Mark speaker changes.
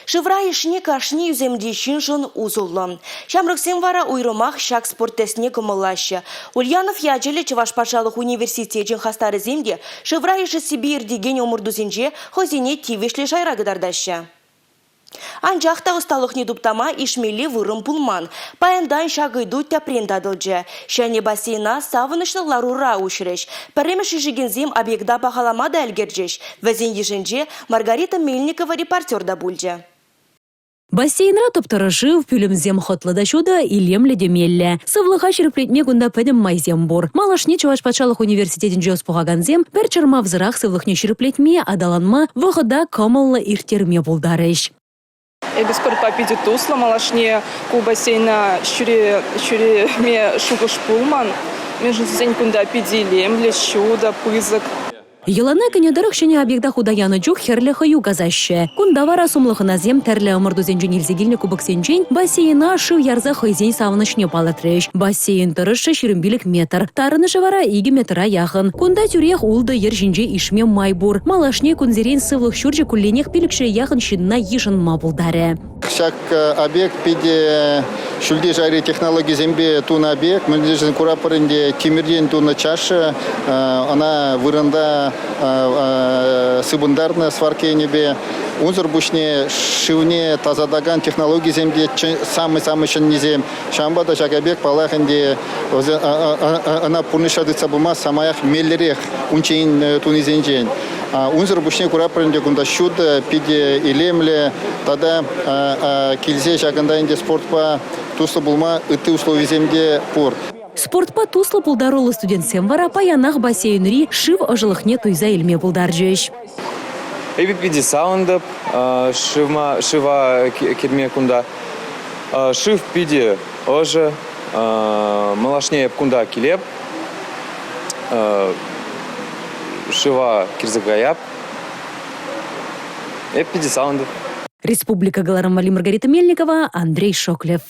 Speaker 1: Шевраишне кашни юземдешин жон узуллы. Шамрыксен вара уйрымах шак спорт тесне кымыллашы. Ульянов яджелі Чувашпашалық университетен хастары земде Шевраишы Сибирь деген омырдузенже хозине тивешлі жайрагыдардашы. Анжақта ұсталықны дуптама ишмелі вырым пулман. Паяндан шағыйду тәпрендадылжы. Шәне бассейна савынышлық ура ұшырыш. Пәрреміші жігензем объекта бағаламады әлгерджеш. Вәзен ежінже Маргарита Мельникова репортерда бұлжы.
Speaker 2: Бассейнра топтырыжы в пюлемзем хотлыда шуда илемлі демеллі. Сывлыға шерплетме күнда пәдім майзем бұр. Малашне Чувашпашалық университетін жөз пұғаганзем бір чырма взырақ сывлықне шерплетме адаланма вғыда камыллы иртерме бұлдарыш.
Speaker 3: Эбис спортпа пиди тусла, малашне ку бассейна шуре ме шугыш пулман. Между зень кунда пиди лемле, щуда, пызык.
Speaker 2: Елана кенедарық шене объекта худаяны жүк херліхы югазашы. Кундавара сумлығына зем тәрлі ымырду зенжен елзегілні кубық зенжен бассейна шыв ярза хайзен савынышне палатрыш. Бассейн тұрышы шерімбілік метр. Тарынышы вара 2 метра яхын. Кунда тюрех улды ер жинже ишме майбур. Малашне кунзерен сывлық шүрже күлленех пілікші яхын шинна ешін мабулдары.
Speaker 4: Шак объект пиде шульди жари технологии зембе туна объект, мы курапарынде тимирден туна чаша, она вырында сыбындарна сварке небе. Унзыр бушне шивне тазадаган технологии земде самый шыннезем. Шамбада шак объект палахынде она пурнышадыца бума самаях меллерех унчейн тунизенжен. Унзыр бушне курапарынде кунда шуд пиде илемле, тада килзе шагында инде спортпа туслы булма ыты условий земде пор.
Speaker 2: Спортпа туслы пулдарулы студентсем вара паянах бассейнри шив ажылықне туйза илме пулдаржыш.
Speaker 5: Эбит види саундап, шива кирме кунда, шив пиди ожы, малашне кунда килеп, шива кирзагаяп, эпиди саундап.
Speaker 2: Республика Галарамвали Маргарита Мельникова, Андрей Шоклев.